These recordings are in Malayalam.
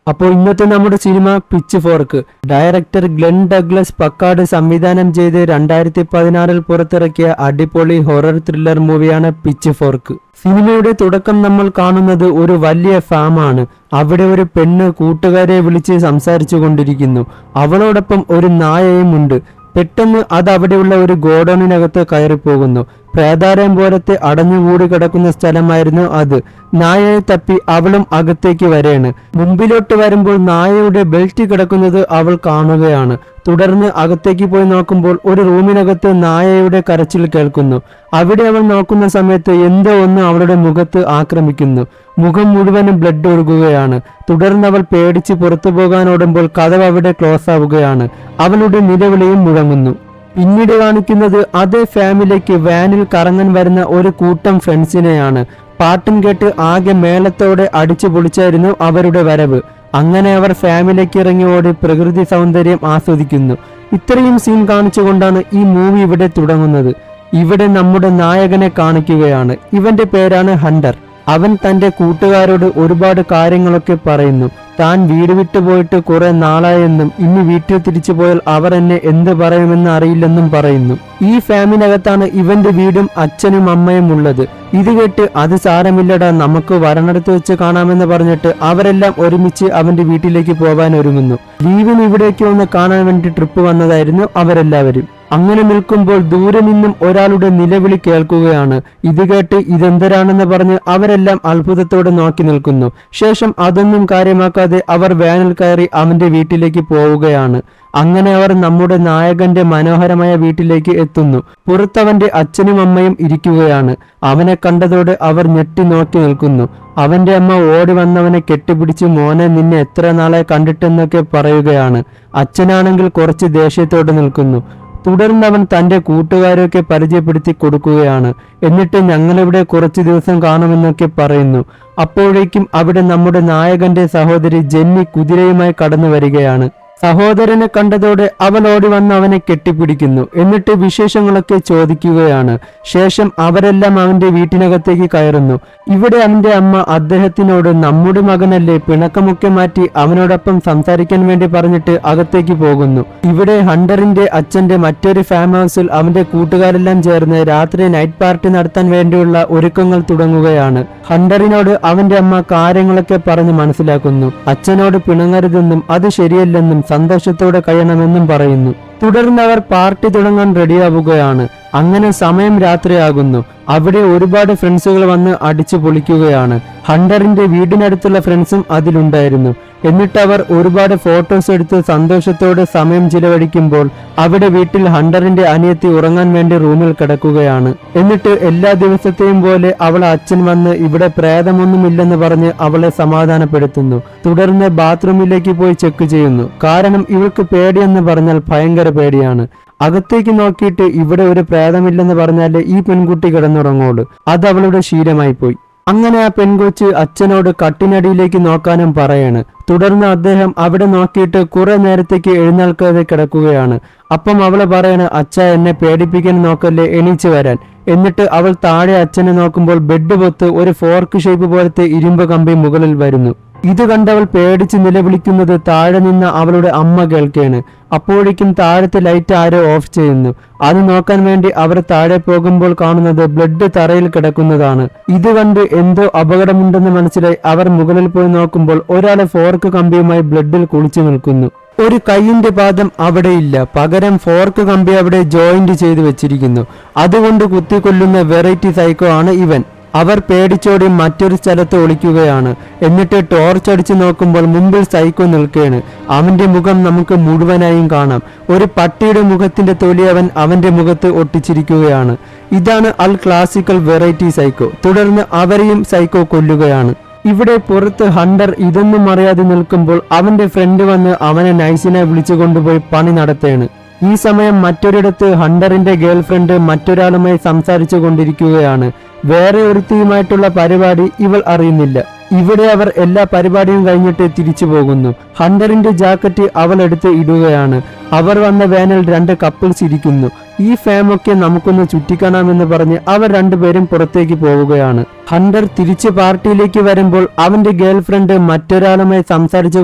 അപ്പോൾ ഇന്നത്തെ നമ്മുടെ cinema Pitchfork. Director Glenn Douglas Packard സംവിധാനം ചെയ്ത് 2016 പുറത്തിറക്കിയ അടിപൊളി ഹൊറർ ത്രില്ലർ മൂവിയാണ് പിച്ച് ഫോർക്ക്. സിനിമയുടെ തുടക്കം നമ്മൾ കാണുന്നത് ഒരു വലിയ ഫാമാണ്. അവിടെ ഒരു പെണ്ണ് കൂട്ടുകാരെ വിളിച്ച് സംസാരിച്ചു കൊണ്ടിരിക്കുന്നു. അവളോടൊപ്പം ഒരു നായയും ഉണ്ട്. പെട്ടെന്ന് അത് അവിടെയുള്ള ഒരു ഗോഡൌണിനകത്ത് കയറിപ്പോകുന്നു. പ്രേതാലയം പോലത്തെ അടഞ്ഞുകൂടി കിടക്കുന്ന സ്ഥലമായിരുന്നു അത്. നായയെ തപ്പി അവളും അകത്തേക്ക് വരെയാണ്. മുമ്പിലോട്ട് വരുമ്പോൾ നായയുടെ ബെൽറ്റ് കിടക്കുന്നത് അവൾ കാണുകയാണ്. തുടർന്ന് അകത്തേക്ക് പോയി നോക്കുമ്പോൾ ഒരു റൂമിനകത്ത് നായയുടെ കരച്ചിൽ കേൾക്കുന്നു. അവിടെ അവൾ നോക്കുന്ന സമയത്ത് എന്തോ ഒന്ന് അവളുടെ മുഖത്ത് ആക്രമിക്കുന്നു. മുഖം മുഴുവനും ബ്ലഡ് ഒഴുകുകയാണ്. തുടർന്ന് അവൾ പേടിച്ച് പുറത്തു പോകാനോടുമ്പോൾ കതവ് അവിടെ ക്ലോസ് ആവുകയാണ്. അവളുടെ നിലവിളിയും മുഴങ്ങുന്നു. പിന്നീട് കാണിക്കുന്നത് അതേ ഫാമിലിക്ക് വാനിൽ കറങ്ങാൻ വരുന്ന ഒരു കൂട്ടം ഫ്രണ്ട്സിനെയാണ്. പാട്ടും കേട്ട് ആകെ മേളത്തോടെ അടിച്ചു പൊളിച്ചായിരുന്നു അവരുടെ വരവ്. അങ്ങനെ അവർ ഫാമിലിക്ക് ഇറങ്ങി ഓടി പ്രകൃതി സൗന്ദര്യം ആസ്വദിക്കുന്നു. ഇത്രയും സീൻ കാണിച്ചുകൊണ്ടാണ് ഈ മൂവി ഇവിടെ തുടങ്ങുന്നത്. ഇവിടെ നമ്മുടെ നായകനെ കാണിക്കുകയാണ്. ഇവന്റെ പേരാണ് ഹണ്ടർ. അവൻ തന്റെ കൂട്ടുകാരോട് ഒരുപാട് കാര്യങ്ങളൊക്കെ പറയുന്നു. താൻ വീട് വിട്ടു പോയിട്ട് കുറെ നാളായെന്നും ഇനി വീട്ടിൽ തിരിച്ചു പോയാൽ അവർ എന്നെ എന്ത് പറയുമെന്ന് അറിയില്ലെന്നും പറയുന്നു. ഈ ഫാമിനകത്താണ് ഇവന്റെ വീടും അച്ഛനും അമ്മയും ഉള്ളത്. ഇത് കേട്ട് അത് സാരമില്ലടാ, നമുക്ക് വരണടുത്ത് വെച്ച് കാണാമെന്ന് പറഞ്ഞിട്ട് അവരെല്ലാം ഒരുമിച്ച് അവന്റെ വീട്ടിലേക്ക് പോകാൻ ഒരുങ്ങുന്നു. ലീവിന് ഇവിടേക്ക് ഒന്ന് കാണാൻ വേണ്ടി ട്രിപ്പ് വന്നതായിരുന്നു അവരെല്ലാവരും. അങ്ങനെ നിൽക്കുമ്പോൾ ദൂരെ നിന്നും ഒരാളുടെ നിലവിളി കേൾക്കുകയാണ്. ഇത് കേട്ട് ഇതെന്തരാണെന്ന് പറഞ്ഞ് അവരെല്ലാം അത്ഭുതത്തോടെ നോക്കി നിൽക്കുന്നു. ശേഷം അതൊന്നും കാര്യമാക്കാതെ അവർ വാനിൽ കയറി അവന്റെ വീട്ടിലേക്ക് പോവുകയാണ്. അങ്ങനെ അവർ നമ്മുടെ നായകന്റെ മനോഹരമായ വീട്ടിലേക്ക് എത്തുന്നു. പുറത്തവന്റെ അച്ഛനും അമ്മയും ഇരിക്കുകയാണ്. അവനെ കണ്ടതോടെ അവർ ഞെട്ടി നോക്കി നിൽക്കുന്നു. അവന്റെ അമ്മ ഓടി വന്നവനെ കെട്ടിപ്പിടിച്ച് മോനെ നിന്നെ എത്ര നാളെ കണ്ടിട്ടെന്നൊക്കെ പറയുകയാണ്. അച്ഛനാണെങ്കിൽ കുറച്ച് ദേഷ്യത്തോടെ നിൽക്കുന്നു. തുടർന്ന് അവൻ തന്റെ കൂട്ടുകാരെയൊക്കെ പരിചയപ്പെടുത്തി കൊടുക്കുകയാണ്. എന്നിട്ട് ഞങ്ങളിവിടെ കുറച്ചു ദിവസം കാണുമെന്നൊക്കെ പറയുന്നു. അപ്പോഴേക്കും അവിടെ നമ്മുടെ നായകന്റെ സഹോദരി ജെന്നി കുതിരയുമായി കടന്നു വരികയാണ്. സഹോദരനെ കണ്ടതോടെ അവൻ ഓടി വന്ന് അവനെ കെട്ടിപ്പിടിക്കുന്നു. എന്നിട്ട് വിശേഷങ്ങളൊക്കെ ചോദിക്കുകയാണ്. ശേഷം അവരെല്ലാം അവന്റെ വീട്ടിനകത്തേക്ക് കയറുന്നു. ഇവിടെ അവന്റെ അമ്മ അദ്ദേഹത്തിനോട് നമ്മുടെ മകനല്ലേ, പിണക്കമൊക്കെ മാറ്റി അവനോടൊപ്പം സംസാരിക്കാൻ വേണ്ടി പറഞ്ഞിട്ട് അകത്തേക്ക് പോകുന്നു. ഇവിടെ ഹണ്ടറിന്റെ അച്ഛന്റെ മറ്റൊരു ഫാം ഹൗസിൽ അവന്റെ കൂട്ടുകാരെല്ലാം ചേർന്ന് രാത്രി നൈറ്റ് പാർട്ടി നടത്താൻ വേണ്ടിയുള്ള ഒരുക്കങ്ങൾ തുടങ്ങുകയാണ്. ഹണ്ടറിനോട് അവന്റെ അമ്മ കാര്യങ്ങളൊക്കെ പറഞ്ഞ് മനസ്സിലാക്കുന്നു. അച്ഛനോട് പിണങ്ങരുതെന്നും അത് ശരിയല്ലെന്നും സന്തോഷത്തോടെ കഴിയണമെന്നും പറയുന്നു. തുടർന്ന് അവർ പാർട്ടി തുടങ്ങാൻ റെഡിയാവുകയാണ്. അങ്ങനെ സമയം രാത്രിയാകുന്നു. അവിടെ ഒരുപാട് ഫ്രണ്ട്സുകൾ വന്ന് അടിച്ചു പൊളിക്കുകയാണ്. ഹണ്ടറിന്റെ വീടിനടുത്തുള്ള ഫ്രണ്ട്സും അതിലുണ്ടായിരുന്നു. എന്നിട്ട് അവർ ഒരുപാട് ഫോട്ടോസ് എടുത്ത് സന്തോഷത്തോടെ സമയം ചിലവഴിക്കുമ്പോൾ അവിടെ വീട്ടിൽ ഹണ്ടറിന്റെ അനിയത്തി ഉറങ്ങാൻ വേണ്ടി റൂമിൽ കിടക്കുകയാണ്. എന്നിട്ട് എല്ലാ ദിവസത്തെയും പോലെ അവളെ അച്ഛൻ വന്ന് ഇവിടെ പ്രേതമൊന്നുമില്ലെന്ന് പറഞ്ഞ് അവളെ സമാധാനപ്പെടുത്തുന്നു. തുടർന്ന് ബാത്റൂമിലേക്ക് പോയി ചെക്ക് ചെയ്യുന്നു. കാരണം ഇവൾക്ക് പേടിയെന്ന് പറഞ്ഞാൽ ഭയങ്കര പേടിയാണ്. അകത്തേക്ക് നോക്കിയിട്ട് ഇവിടെ ഒരു പ്രേതമില്ലെന്ന് പറഞ്ഞാലേ ഈ പെൺകുട്ടി കിടന്നുറങ്ങുള്ളൂ. അത് അവളുടെ ശീലമായി പോയി. അങ്ങനെ ആ പെൺകൊച്ച് അച്ഛനോട് കട്ടിനടിയിലേക്ക് നോക്കാനും പറയാണ്. തുടർന്ന് അദ്ദേഹം അവിടെ നോക്കിയിട്ട് കുറെ നേരത്തേക്ക് എഴുന്നേൽക്കാതെ കിടക്കുകയാണ്. അപ്പം അവള് പറയാണ്, അച്ഛ എന്നെ പേടിപ്പിക്കാൻ നോക്കല്ലേ, എണീച്ചു വരാൻ. എന്നിട്ട് അവൾ താഴെ അച്ഛനെ നോക്കുമ്പോൾ ബെഡ് പൊത്ത് ഒരു ഫോർക്ക് ഷേപ്പ് പോലത്തെ ഇരുമ്പ് കമ്പി മുകളിൽ വരുന്നു. ഇത് കണ്ടവൾ പേടിച്ച് നിലവിളിക്കുന്നത് താഴെ നിന്ന് അവളുടെ അമ്മ കേൾക്കുകയാണ്. അപ്പോഴേക്കും താഴത്തെ ലൈറ്റ് ആരോ ഓഫ് ചെയ്യുന്നു. അത് നോക്കാൻ വേണ്ടി അവർ താഴെ പോകുമ്പോൾ കാണുന്നത് ബ്ലഡ് തറയിൽ കിടക്കുന്നതാണ്. ഇത് കണ്ട് എന്തോ അപകടമുണ്ടെന്ന് മനസ്സിലായി അവർ മുകളിൽ പോയി നോക്കുമ്പോൾ ഒരാളെ ഫോർക്ക് കമ്പിയുമായി ബ്ലഡിൽ കുളിച്ചു നിൽക്കുന്നു. ഒരു കൈയിന്റെ പാദം അവിടെയില്ല, പകരം ഫോർക്ക് കമ്പി അവിടെ ജോയിന്റ് ചെയ്ത് വെച്ചിരിക്കുന്നു. അതുകൊണ്ട് കുത്തിക്കൊല്ലുന്ന വെറൈറ്റി സൈക്കോ ആണ് ഇവൻ. അവർ പേടിച്ചോടി മറ്റൊരു സ്ഥലത്ത് ഒളിക്കുകയാണ്. എന്നിട്ട് ടോർച്ച് അടിച്ചു നോക്കുമ്പോൾ മുമ്പിൽ സൈക്കോ നിൽക്കുകയാണ്. അവന്റെ മുഖം നമുക്ക് മുഴുവനായും കാണാം. ഒരു പട്ടിയുടെ മുഖത്തിന്റെ തൊലി അവന്റെ മുഖത്ത് ഒട്ടിച്ചിരിക്കുകയാണ്. ഇതാണ് അൽ ക്ലാസിക്കൽ വെറൈറ്റി സൈക്കോ. തുടർന്ന് അവരെയും സൈക്കോ കൊല്ലുകയാണ്. ഇവിടെ പുറത്ത് ഹണ്ടർ ഇതൊന്നും അറിയാതെ നിൽക്കുമ്പോൾ അവന്റെ ഫ്രണ്ട് വന്ന് അവനെ നൈസിനെ വിളിച്ചു കൊണ്ടുപോയി പണി നടത്തുകയാണ്. ഈ സമയം മറ്റൊരിടത്ത് ഹണ്ടറിന്റെ ഗേൾഫ്രണ്ട് മറ്റൊരാളുമായി സംസാരിച്ചു കൊണ്ടിരിക്കുകയാണ്. വേറെ ഒരുത്തിയുമായിട്ടുള്ള പരിപാടി ഇവൾ അറിയുന്നില്ല. ഇവിടെ അവർ എല്ലാ പരിപാടിയും കഴിഞ്ഞിട്ട് തിരിച്ചു പോകുന്നു. ഹണ്ടറിന്റെ ജാക്കറ്റ് അവൾ എടുത്ത് ഇടുകയാണ്. അവർ വന്ന വാനിൽ 2 കപ്പിൾസ് ഇരിക്കുന്നു. ഈ ഫാമൊക്കെ നമുക്കൊന്ന് ചുറ്റിക്കാണാമെന്ന് പറഞ്ഞ് അവർ രണ്ടുപേരും പുറത്തേക്ക് പോവുകയാണ്. ഹണ്ടർ തിരിച്ച് പാർട്ടിയിലേക്ക് വരുമ്പോൾ അവന്റെ ഗേൾഫ്രണ്ട് മറ്റൊരാളുമായി സംസാരിച്ചു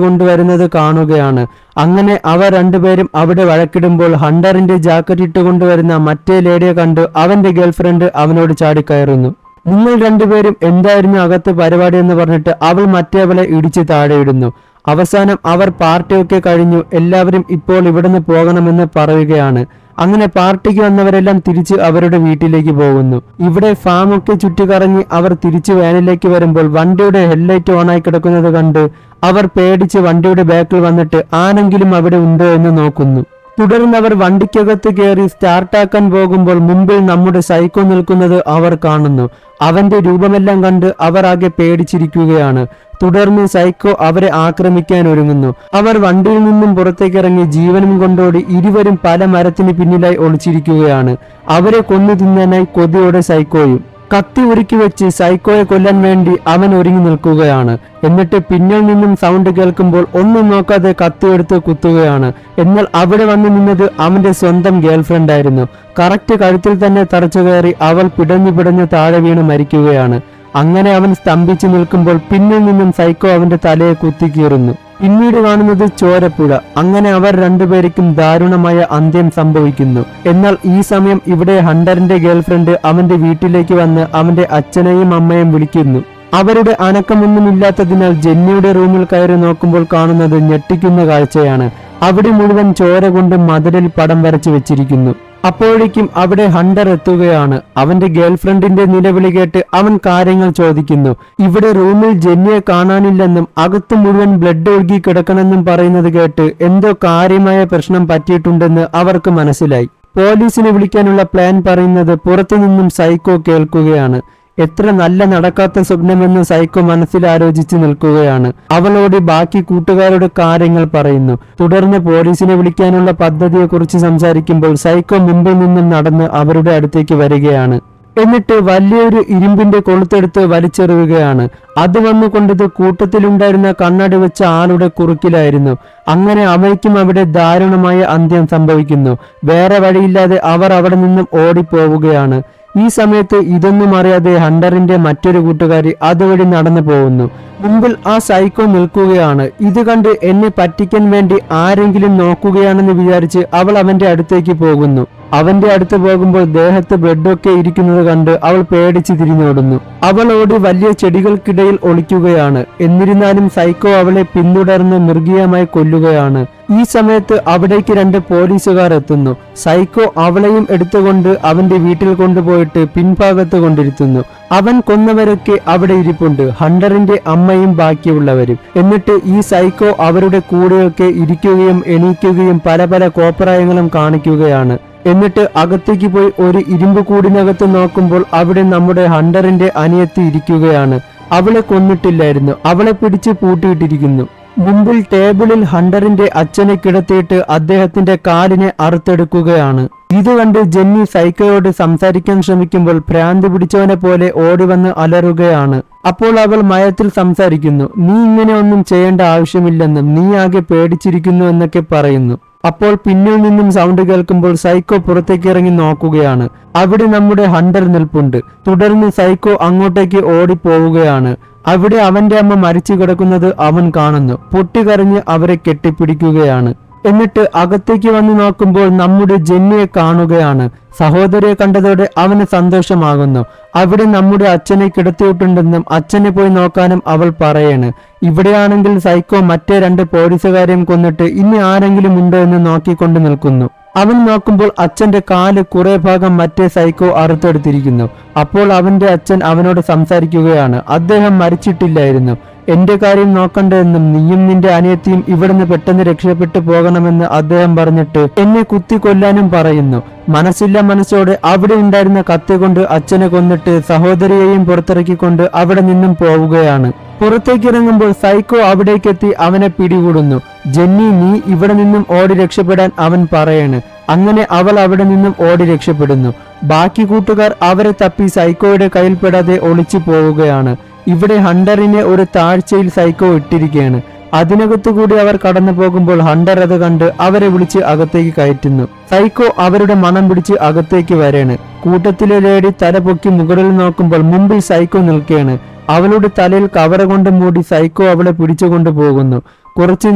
കൊണ്ടുവരുന്നത് കാണുകയാണ്. അങ്ങനെ അവർ രണ്ടുപേരും അവിടെ വഴക്കിടുമ്പോൾ ഹണ്ടറിന്റെ ജാക്കറ്റ് ഇട്ടുകൊണ്ടുവരുന്ന മറ്റേ ലേഡിയെ കണ്ട് അവന്റെ ഗേൾഫ്രണ്ട് അവനോട് ചാടിക്കയറുന്നു. നിങ്ങൾ രണ്ടുപേരും എന്തായിരുന്നു അകത്ത് പരിപാടി എന്ന് പറഞ്ഞിട്ട് അവൾ മറ്റേവളെ ഇടിച്ച് താഴെയിടുന്നു. അവസാനം അവർ പാർട്ടിയൊക്കെ കഴിഞ്ഞു, എല്ലാവരും ഇപ്പോൾ ഇവിടുന്ന് പോകണമെന്ന് പറയുകയാണ്. അങ്ങനെ പാർട്ടിക്ക് വന്നവരെല്ലാം തിരിച്ച് അവരുടെ വീട്ടിലേക്ക് പോകുന്നു. ഇവിടെ ഫാമൊക്കെ ചുറ്റിക്കറങ്ങി അവർ തിരിച്ച് വാനിലേക്ക് വരുമ്പോൾ വണ്ടിയുടെ ഹെഡ്ലൈറ്റ് ഓണായി കിടക്കുന്നത് കണ്ട് അവർ പേടിച്ച് വണ്ടിയുടെ ബാക്കിൽ വന്നിട്ട് ആരെങ്കിലും അവിടെ ഉണ്ടോ എന്ന് നോക്കുന്നു. തുടർന്ന് അവർ വണ്ടിക്കകത്ത് കയറി സ്റ്റാർട്ടാക്കാൻ പോകുമ്പോൾ മുമ്പിൽ നമ്മുടെ സൈക്കോ നിൽക്കുന്നത് അവർ കാണുന്നു. അവന്റെ രൂപമെല്ലാം കണ്ട് അവർ ആകെ പേടിച്ചിരിക്കുകയാണ്. തുടർന്ന് സൈക്കോ അവരെ ആക്രമിക്കാൻ ഒരുങ്ങുന്നു. അവർ വണ്ടിയിൽ നിന്നും പുറത്തേക്കിറങ്ങി ജീവനും കൊണ്ടോടി ഇരുവരും പല മരത്തിന് പിന്നിലായി ഒളിച്ചിരിക്കുകയാണ്. അവരെ കൊന്നു തിന്നാനായി കൊതിയോടെ സൈക്കോയും. കത്തി ഉരുക്കി വെച്ച് സൈക്കോയെ കൊല്ലാൻ വേണ്ടി അവൻ ഒരുങ്ങി നിൽക്കുകയാണ്. എന്നിട്ട് പിന്നിൽ നിന്നും സൗണ്ട് കേൾക്കുമ്പോൾ ഒന്നും നോക്കാതെ കത്തിയെടുത്ത് കുത്തുകയാണ്. എന്നാൽ അവിടെ വന്നു നിന്നത് അവന്റെ സ്വന്തം ഗേൾഫ്രണ്ട് ആയിരുന്നു. കറക്റ്റ് കഴുത്തിൽ തന്നെ തറച്ചു കയറി അവൾ പിടഞ്ഞു താഴെ വീണ് മരിക്കുകയാണ്. അങ്ങനെ അവൻ സ്തംഭിച്ചു നിൽക്കുമ്പോൾ പിന്നിൽ നിന്നും സൈക്കോ അവന്റെ തലയെ കുത്തിക്കീറുന്നു. പിന്നീട് കാണുന്നത് ചോരപ്പുഴ. അങ്ങനെ അവർ രണ്ടുപേർക്കും ദാരുണമായ അന്ത്യം സംഭവിക്കുന്നു. എന്നാൽ ഈ സമയം ഇവിടെ ഹണ്ടറിന്റെ ഗേൾഫ്രണ്ട് അവന്റെ വീട്ടിലേക്ക് വന്ന് അവന്റെ അച്ഛനെയും അമ്മയും വിളിക്കുന്നു. അവരുടെ അനക്കമൊന്നുമില്ലാത്തതിനാൽ ജെന്നിയുടെ റൂമിൽ കയറി നോക്കുമ്പോൾ കാണുന്നത് ഞെട്ടിക്കുന്ന കാഴ്ചയാണ്. അവിടെ മുഴുവൻ ചോര കൊണ്ട് മതിലിൽ പടം വരച്ചു വെച്ചിരിക്കുന്നു. അപ്പോഴേക്കും അവിടെ ഹണ്ടർ എത്തുകയാണ്. അവന്റെ ഗേൾഫ്രണ്ടിന്റെ നിലവിളി കേട്ട് അവൻ കാര്യങ്ങൾ ചോദിക്കുന്നു. ഇവിടെ റൂമിൽ ജെന്നിയെ കാണാനില്ലെന്നും അകത്ത് മുഴുവൻ ബ്ലഡ് ഒഴുകി കിടക്കണമെന്നും പറയുന്നത് കേട്ട് എന്തോ കാര്യമായ പ്രശ്നം പറ്റിയിട്ടുണ്ടെന്ന് അവർക്ക് മനസ്സിലായി. പോലീസിനെ വിളിക്കാനുള്ള പ്ലാൻ പറയുന്നത് പുറത്തുനിന്നും സൈക്കോ കേൾക്കുകയാണ്. എത്ര നല്ല നടക്കാത്ത സ്വപ്നമെന്ന് സൈക്കോ മനസ്സിൽ ആലോചിച്ച് നിൽക്കുകയാണ്. അവളോട് ബാക്കി കൂട്ടുകാരുടെ കാര്യങ്ങൾ പറയുന്നു. തുടർന്ന് പോലീസിനെ വിളിക്കാനുള്ള പദ്ധതിയെക്കുറിച്ച് സംസാരിക്കുമ്പോൾ സൈക്കോ മുമ്പിൽ നിന്നും നടന്ന് അവരുടെ അടുത്തേക്ക് വരികയാണ്. എന്നിട്ട് വലിയൊരു ഇരുമ്പിന്റെ കൊളുത്തെടുത്ത് വലിച്ചെറിയുകയാണ്. അത് വന്നുകൊണ്ടത് കൂട്ടത്തിലുണ്ടായിരുന്ന കണ്ണാടി വെച്ച ആളുടെ കുറുക്കിലായിരുന്നു. അങ്ങനെ അവയ്ക്കും അവിടെ ദാരുണമായ അന്ത്യം സംഭവിക്കുന്നു. വേറെ വഴിയില്ലാതെ അവർ അവിടെ നിന്നും ഓടിപ്പോവുകയാണ്. ഈ സമയത്ത് ഇതൊന്നും അറിയാതെ ഹണ്ടറിന്റെ മറ്റൊരു കൂട്ടുകാരി അതുവഴി നടന്നു പോകുന്നു. മുമ്പിൽ ആ സൈക്കോ നിൽക്കുകയാണ്. ഇത് കണ്ട് എന്നെ പറ്റിക്കാൻ വേണ്ടി ആരെങ്കിലും നോക്കുകയാണെന്ന് വിചാരിച്ച് അവൾ അവന്റെ അടുത്തേക്ക് പോകുന്നു. അവന്റെ അടുത്ത് പോകുമ്പോൾ ദേഹത്ത് ബ്ലഡൊക്കെ ഇരിക്കുന്നത് കണ്ട് അവൾ പേടിച്ച് തിരിഞ്ഞോടുന്നു. അവൾ ഓടി വലിയ ചെടികൾക്കിടയിൽ ഒളിക്കുകയാണ്. എന്നിരുന്നാലും സൈക്കോ അവളെ പിന്തുടർന്ന് മൃഗീയമായി കൊല്ലുകയാണ്. ഈ സമയത്ത് അവിടേക്ക് 2 പോലീസുകാർ എത്തുന്നു. സൈക്കോ അവളെയും എടുത്തുകൊണ്ട് അവന്റെ വീട്ടിൽ കൊണ്ടുപോയിട്ട് പിൻഭാഗത്ത് കൊണ്ടിരുത്തുന്നു. അവൻ കൊന്നവരൊക്കെ അവിടെ ഇരിപ്പുണ്ട്, ഹണ്ടറിന്റെ അമ്മയും ബാക്കിയുള്ളവരും. എന്നിട്ട് ഈ സൈക്കോ അവരുടെ കൂടെയൊക്കെ ഇരിക്കുകയും എണീക്കുകയും പല കോപ്രായങ്ങളും കാണിക്കുകയാണ്. എന്നിട്ട് അകത്തേക്ക് പോയി ഒരു ഇരുമ്പ് കൂടിനകത്ത് നോക്കുമ്പോൾ അവിടെ നമ്മുടെ ഹണ്ടറിന്റെ അനിയത്തി ഇരിക്കുകയാണ്. അവളെ കൊന്നിട്ടില്ലായിരുന്നു, അവളെ പിടിച്ച് പൂട്ടിയിട്ടിരിക്കുന്നു. മുമ്പിൽ ടേബിളിൽ ഹണ്ടറിന്റെ അച്ഛനെ കിടത്തിയിട്ട് അദ്ദേഹത്തിന്റെ കാലിനെ അറുത്തെടുക്കുകയാണ്. ഇത് കണ്ട് ജെന്നി സൈക്കോയോട് സംസാരിക്കാൻ ശ്രമിക്കുമ്പോൾ ഭ്രാന്ത് പിടിച്ചവനെ പോലെ ഓടിവന്ന് അലറുകയാണ്. അപ്പോൾ അവൾ മയത്തിൽ സംസാരിക്കുന്നു. നീ ഇങ്ങനെ ഒന്നും ചെയ്യേണ്ട ആവശ്യമില്ലെന്നും നീ ആകെ പേടിച്ചിരിക്കുന്നു എന്നൊക്കെ പറയുന്നു. അപ്പോൾ പിന്നിൽ നിന്നും സൗണ്ട് കേൾക്കുമ്പോൾ സൈക്കോ പുറത്തേക്ക് ഇറങ്ങി നോക്കുകയാണ്. അവിടെ നമ്മുടെ ഹണ്ടർ നിൽപ്പുണ്ട്. തുടർന്ന് സൈക്കോ അങ്ങോട്ടേക്ക് ഓടിപ്പോവുകയാണ്. അവിടെ അവന്റെ അമ്മ മരിച്ചു കിടക്കുന്നത് അവൻ കാണുന്നു. പൊട്ടിക്കരഞ്ഞ് അവരെ കെട്ടിപ്പിടിക്കുകയാണ്. എന്നിട്ട് അകത്തേക്ക് വന്നു നോക്കുമ്പോൾ നമ്മുടെ ജെന്നിയെ കാണുകയാണ്. സഹോദരിയെ കണ്ടതോടെ അവന് സന്തോഷമാകുന്നു. അവിടെ നമ്മുടെ അച്ഛനെ കിടത്തിയിട്ടുണ്ടെന്നും അച്ഛനെ പോയി നോക്കാനും അവൾ പറയാണ്. ഇവിടെയാണെങ്കിൽ സൈക്കോ മറ്റേ 2 പോലീസുകാരെയും കൊന്നിട്ട് ഇനി ആരെങ്കിലും ഉണ്ടോ എന്ന് നോക്കിക്കൊണ്ട് നിൽക്കുന്നു. അവൻ നോക്കുമ്പോൾ അച്ഛന്റെ കാല് കുറെ ഭാഗം മറ്റേ സൈക്കോ അറുത്തെടുത്തിരിക്കുന്നു. അപ്പോൾ അവന്റെ അച്ഛൻ അവനോട് സംസാരിക്കുകയാണ്. അദ്ദേഹം മരിച്ചിട്ടില്ലായിരുന്നു. എന്റെ കാര്യം നോക്കണ്ടെന്നും നീയും നിന്റെ അനിയത്തിയും ഇവിടുന്ന് പെട്ടെന്ന് രക്ഷപ്പെട്ടു പോകണമെന്ന് അദ്ദേഹം പറഞ്ഞിട്ട് എന്നെ കുത്തിക്കൊല്ലാനും പറയുന്നു. മനസ്സില്ല മനസ്സോടെ അവിടെ ഉണ്ടായിരുന്ന കത്തി കൊണ്ട് അച്ഛനെ കൊന്നിട്ട് സഹോദരിയെയും പുറത്തിറക്കിക്കൊണ്ട് അവിടെ നിന്നും പോവുകയാണ്. പുറത്തേക്കിറങ്ങുമ്പോൾ സൈക്കോ അവിടേക്കെത്തി അവനെ പിടികൂടുന്നു. ജെന്നി, നീ ഇവിടെ നിന്നും ഓടി രക്ഷപ്പെടാൻ അവൻ പറയാണ്. അങ്ങനെ അവൾ അവിടെ നിന്നും ഓടി രക്ഷപ്പെടുന്നു. ബാക്കി കൂട്ടുകാർ അവരെ തപ്പി സൈക്കോയുടെ കയ്യിൽപ്പെടാതെ ഒളിച്ചു പോവുകയാണ്. ഇവിടെ ഹണ്ടറിനെ ഒരു താഴ്ചയിൽ സൈക്കോ ഇട്ടിരിക്കുകയാണ്. അതിനകത്തുകൂടി അവർ കടന്നു പോകുമ്പോൾ ഹണ്ടർ അത് കണ്ട് അവരെ വിളിച്ച് അകത്തേക്ക് കയറ്റുന്നു. സൈക്കോ അവരുടെ മണം പിടിച്ച് അകത്തേക്ക് വരാണ്. കൂട്ടത്തിലെ ലേഡി തല പൊക്കി മുകളിൽ നോക്കുമ്പോൾ മുമ്പിൽ സൈക്കോ നിൽക്കുകയാണ്. അവളുടെ തലയിൽ കവറ കൊണ്ട് മൂടി സൈക്കോ അവളെ പിടിച്ചുകൊണ്ടു പോകുന്നു. കുറച്ചു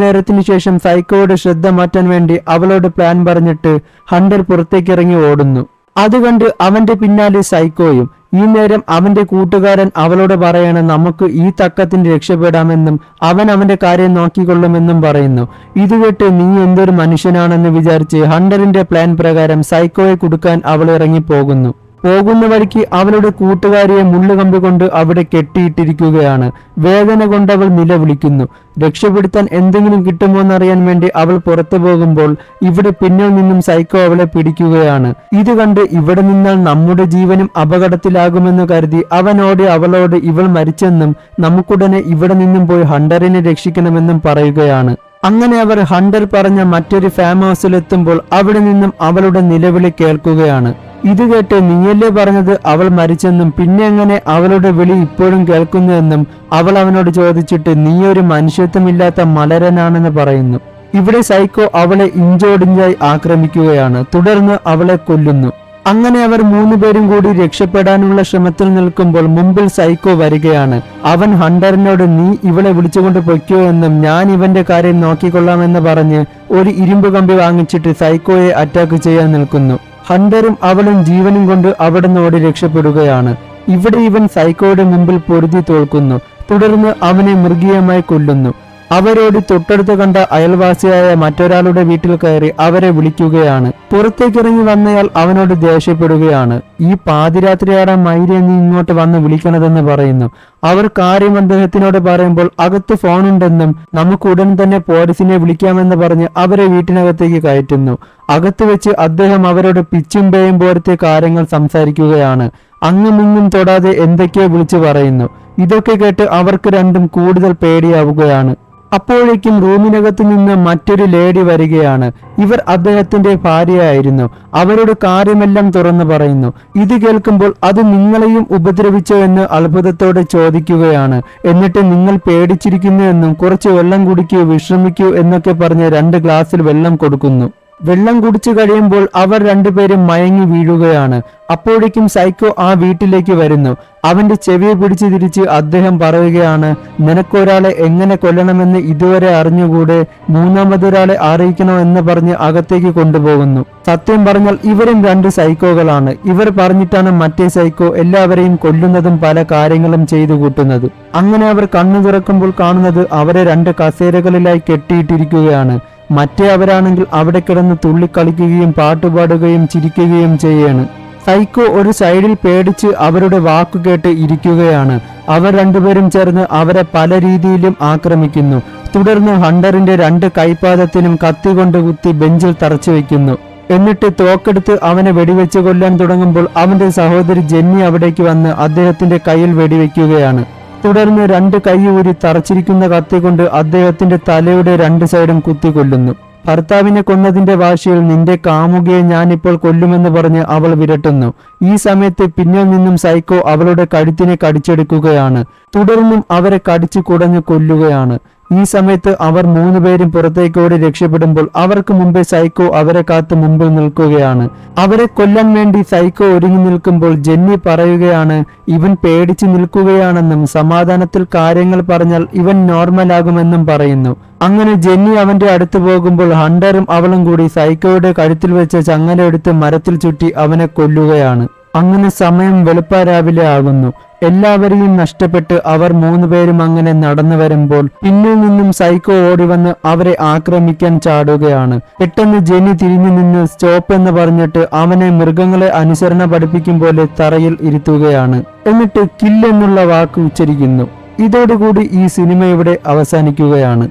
നേരത്തിനു ശേഷം സൈക്കോയുടെ ശ്രദ്ധ മാറ്റാൻ വേണ്ടി അവളോട് പ്ലാൻ പറഞ്ഞിട്ട് ഹണ്ടർ പുറത്തേക്കിറങ്ങി ഓടുന്നു. അത് കണ്ട് അവന്റെ പിന്നാലെ സൈക്കോയും. ഈ നേരം അവന്റെ കൂട്ടുകാരൻ അവളോട് പറയണം നമുക്ക് ഈ തക്കത്തിന് രക്ഷപ്പെടാമെന്നും അവൻ അവന്റെ കാര്യം നോക്കിക്കൊള്ളുമെന്നും പറയുന്നു. ഇത് കേട്ട് നീ എന്തൊരു മനുഷ്യനാണെന്ന് വിചാരിച്ച് ഹണ്ടറിന്റെ പ്ലാൻ പ്രകാരം സൈക്കോയെ കൊടുക്കാൻ അവൾ ഇറങ്ങിപ്പോകുന്നു. പോകുന്ന വഴിക്ക് അവളുടെ കൂട്ടുകാരിയെ മുള്ളുകമ്പി കൊണ്ട് അവിടെ കെട്ടിയിട്ടിരിക്കുകയാണ്. വേദന കൊണ്ട് അവൾ നിലവിളിക്കുന്നു. രക്ഷപ്പെടുത്താൻ എന്തെങ്കിലും കിട്ടുമോ എന്നറിയാൻ വേണ്ടി അവൾ പുറത്തു പോകുമ്പോൾ ഇവിടെ പിന്നിൽ നിന്നും സൈക്കോ അവളെ പിടിക്കുകയാണ്. ഇത് കണ്ട് ഇവിടെ നിന്നാൽ നമ്മുടെ ജീവനും അപകടത്തിലാകുമെന്ന് കരുതി അവനോട് അവളോട് ഇവൾ മരിച്ചെന്നും നമുക്കുടനെ ഇവിടെ നിന്നും പോയി ഹണ്ടറിനെ രക്ഷിക്കണമെന്നും പറയുകയാണ്. അങ്ങനെ അവർ ഹണ്ടർ പറഞ്ഞ മറ്റൊരു ഫാം ഹൗസിലെത്തുമ്പോൾ അവിടെ നിന്നും അവളുടെ നിലവിളി കേൾക്കുകയാണ്. ഇത് കേട്ട് നീയല്ലേ പറഞ്ഞത് അവൾ മരിച്ചെന്നും പിന്നെ എങ്ങനെ അവളുടെ വിളി ഇപ്പോഴും കേൾക്കുന്നുവെന്നും അവൾ അവനോട് ചോദിച്ചിട്ട് നീ ഒരു മനുഷ്യത്വമില്ലാത്ത മലരനാണെന്ന് പറയുന്നു. ഇവിടെ സൈക്കോ അവളെ ഇഞ്ചോടിഞ്ചായി ആക്രമിക്കുകയാണ്. തുടർന്ന് അവളെ കൊല്ലുന്നു. അങ്ങനെ അവർ മൂന്നുപേരും കൂടി രക്ഷപ്പെടാനുള്ള ശ്രമത്തിൽ നിൽക്കുമ്പോൾ മുമ്പിൽ സൈക്കോ വരികയാണ്. അവൻ ഹണ്ടറിനോട് നീ ഇവളെ വിളിച്ചുകൊണ്ട് പൊയ്ക്കോ എന്നും ഞാൻ ഇവന്റെ കാര്യം നോക്കിക്കൊള്ളാമെന്ന് പറഞ്ഞ് ഒരു ഇരുമ്പ് കമ്പി വാങ്ങിച്ചിട്ട് സൈക്കോയെ അറ്റാക്ക് ചെയ്യാൻ നിൽക്കുന്നു. ഹണ്ടറും അവളും ജീവനും കൊണ്ട് അവിടുന്ന് ഓടി രക്ഷപ്പെടുകയാണ്. ഇവിടെ ഇവൻ സൈക്കോയുടെ മുമ്പിൽ പൊരുതി തോൽക്കുന്നു. തുടർന്ന് അവനെ മൃഗീയമായി കൊല്ലുന്നു. അവരോട് തൊട്ടടുത്ത് കണ്ട അയൽവാസിയായ മറ്റൊരാളുടെ വീട്ടിൽ കയറി അവരെ വിളിക്കുകയാണ്. പുറത്തേക്കിറങ്ങി വന്നയാൾ അവനോട് ദേഷ്യപ്പെടുകയാണ്. ഈ പാതിരാത്രിയാടാ മൈരെ നീ ഇങ്ങോട്ട് വന്ന് വിളിക്കണതെന്ന് പറയുന്നു. അവർ കാര്യം അദ്ദേഹത്തിനോട് പറയുമ്പോൾ അകത്ത് ഫോണുണ്ടെന്നും നമുക്ക് ഉടൻ തന്നെ പോലീസിനെ വിളിക്കാമെന്ന് പറഞ്ഞ് അവരെ വീട്ടിനകത്തേക്ക് കയറ്റുന്നു. അകത്ത് വെച്ച് അദ്ദേഹം അവരോട് പിച്ചും പേയും പോലത്തെ കാര്യങ്ങൾ സംസാരിക്കുകയാണ്. അങ്ങുമിങ്ങും തൊടാതെ എന്തൊക്കെയോ വിളിച്ചു പറയുന്നു. ഇതൊക്കെ കേട്ട് അവർക്ക് രണ്ടും കൂടുതൽ പേടിയാവുകയാണ്. അപ്പോഴേക്കും റൂമിനകത്ത് നിന്ന് മറ്റൊരു ലേഡി വരികയാണ്. ഇവർ അദ്ദേഹത്തിന്റെ ഭാര്യയായിരുന്നു. അവരുടെ കാര്യമെല്ലാം തുറന്നു പറയുന്നു. ഇത് കേൾക്കുമ്പോൾ അത് നിങ്ങളെയും ഉപദ്രവിച്ചോ എന്ന് അത്ഭുതത്തോടെ ചോദിക്കുകയാണ്. എന്നിട്ട് നിങ്ങൾ പേടിച്ചിരിക്കുന്നു എന്നും കുറച്ച് വെള്ളം കുടിക്കൂ വിശ്രമിക്കൂ എന്നൊക്കെ പറഞ്ഞ് 2 ഗ്ലാസ്സിൽ വെള്ളം കൊടുക്കുന്നു. വെള്ളം കുടിച്ചു കഴിയുമ്പോൾ അവർ രണ്ടുപേരും മയങ്ങി വീഴുകയാണ്. അപ്പോഴേക്കും സൈക്കോ ആ വീട്ടിലേക്ക് വരുന്നു. അവന്റെ ചെവിയെ പിടിച്ചു തിരിച്ച് അദ്ദേഹം പറയുകയാണ് നിനക്കൊരാളെ എങ്ങനെ കൊല്ലണമെന്ന് ഇതുവരെ അറിഞ്ഞുകൂടെ, മൂന്നാമതൊരാളെ അറിയിക്കണോ എന്ന് പറഞ്ഞ് അകത്തേക്ക് കൊണ്ടുപോകുന്നു. സത്യം പറഞ്ഞാൽ ഇവരും 2 സൈക്കോകളാണ്. ഇവർ പറഞ്ഞിട്ടാണ് മറ്റേ സൈക്കോ എല്ലാവരെയും കൊല്ലുന്നതും പല കാര്യങ്ങളും ചെയ്തു കൂട്ടുന്നത്. അങ്ങനെ അവർ കണ്ണു തുറക്കുമ്പോൾ കാണുന്നത് അവരെ 2 കസേരകളിലായി കെട്ടിയിട്ടിരിക്കുകയാണ്. മറ്റേ അവരാണെങ്കിൽ അവിടെ കിടന്ന് തുള്ളിക്കളിക്കുകയും പാട്ടുപാടുകയും ചിരിക്കുകയും ചെയ്യാണ്. സൈക്കോ ഒരു സൈഡിൽ പേടിച്ച് അവരുടെ വാക്കു കേട്ട് ഇരിക്കുകയാണ്. അവർ രണ്ടുപേരും ചേർന്ന് അവരെ പല രീതിയിലും ആക്രമിക്കുന്നു. തുടർന്ന് ഹണ്ടറിന്റെ 2 കൈപ്പാദത്തിനും കത്തി കൊണ്ട് കുത്തി ബെഞ്ചിൽ തറച്ചു വെക്കുന്നു. എന്നിട്ട് തോക്കെടുത്ത് അവനെ വെടിവെച്ച് കൊല്ലാൻ തുടങ്ങുമ്പോൾ അവന്റെ സഹോദരി ജെന്നി അവിടേക്ക് വന്ന് അദ്ദേഹത്തിന്റെ കയ്യിൽ വെടിവെക്കുകയാണ്. തുടർന്ന് 2 കൈ ഊരി തറച്ചിരിക്കുന്ന കത്തി കൊണ്ട് അദ്ദേഹത്തിന്റെ തലയുടെ 2 സൈഡും കുത്തിക്കൊല്ലുന്നു. ഭർത്താവിനെ കൊന്നതിന്റെ വാശിയിൽ നിന്റെ കാമുകയെ ഞാനിപ്പോൾ കൊല്ലുമെന്ന് പറഞ്ഞ് അവൾ വിരട്ടുന്നു. ഈ സമയത്ത് പിന്നിൽ നിന്നും സൈക്കോ അവളുടെ കഴുത്തിനെ കടിച്ചെടുക്കുകയാണ്. തുടർന്നും അവരെ കടിച്ചു കുടഞ്ഞു കൊല്ലുകയാണ്. ഈ സമയത്ത് അവർ 3 പേരും പുറത്തേക്കോടി രക്ഷപ്പെടുമ്പോൾ അവർക്ക് മുമ്പേ സൈക്കോ അവരെ കാത്ത് മുമ്പിൽ നിൽക്കുകയാണ്. അവരെ കൊല്ലാൻ വേണ്ടി സൈക്കോ ഒരുങ്ങി നിൽക്കുമ്പോൾ ജെന്നി പറയുകയാണ് ഇവൻ പേടിച്ചു നിൽക്കുകയാണെന്നും സമാധാനത്തിൽ കാര്യങ്ങൾ പറഞ്ഞാൽ ഇവൻ നോർമലാകുമെന്നും പറയുന്നു. അങ്ങനെ ജെന്നി അവന്റെ അടുത്ത് പോകുമ്പോൾ ഹണ്ടറും അവളും കൂടി സൈക്കോയുടെ കഴുത്തിൽ വെച്ച ചങ്ങല എടുത്ത് മരത്തിൽ ചുറ്റി അവനെ കൊല്ലുകയാണ്. അങ്ങനെ സമയം വെളുപ്പാരാവിലെ ആകുന്നു. എല്ലാവരെയും നഷ്ടപ്പെട്ട് അവർ 3 പേരും അങ്ങനെ നടന്നു വരുമ്പോൾ പിന്നിൽ നിന്നും സൈക്കോ ഓടിവന്ന് അവരെ ആക്രമിക്കാൻ ചാടുകയാണ്. പെട്ടെന്ന് ജെന്നി തിരിഞ്ഞു നിന്ന് സ്റ്റോപ്പ് എന്ന് പറഞ്ഞിട്ട് അവനെ മൃഗങ്ങളെ അനുസരണ പഠിപ്പിക്കും പോലെ തറയിൽ ഇരുത്തുകയാണ്. എന്നിട്ട് കിൽ എന്നുള്ള വാക്ക് ഉച്ചരിക്കുന്നു. ഇതോടുകൂടി ഈ സിനിമ ഇവിടെ അവസാനിക്കുകയാണ്.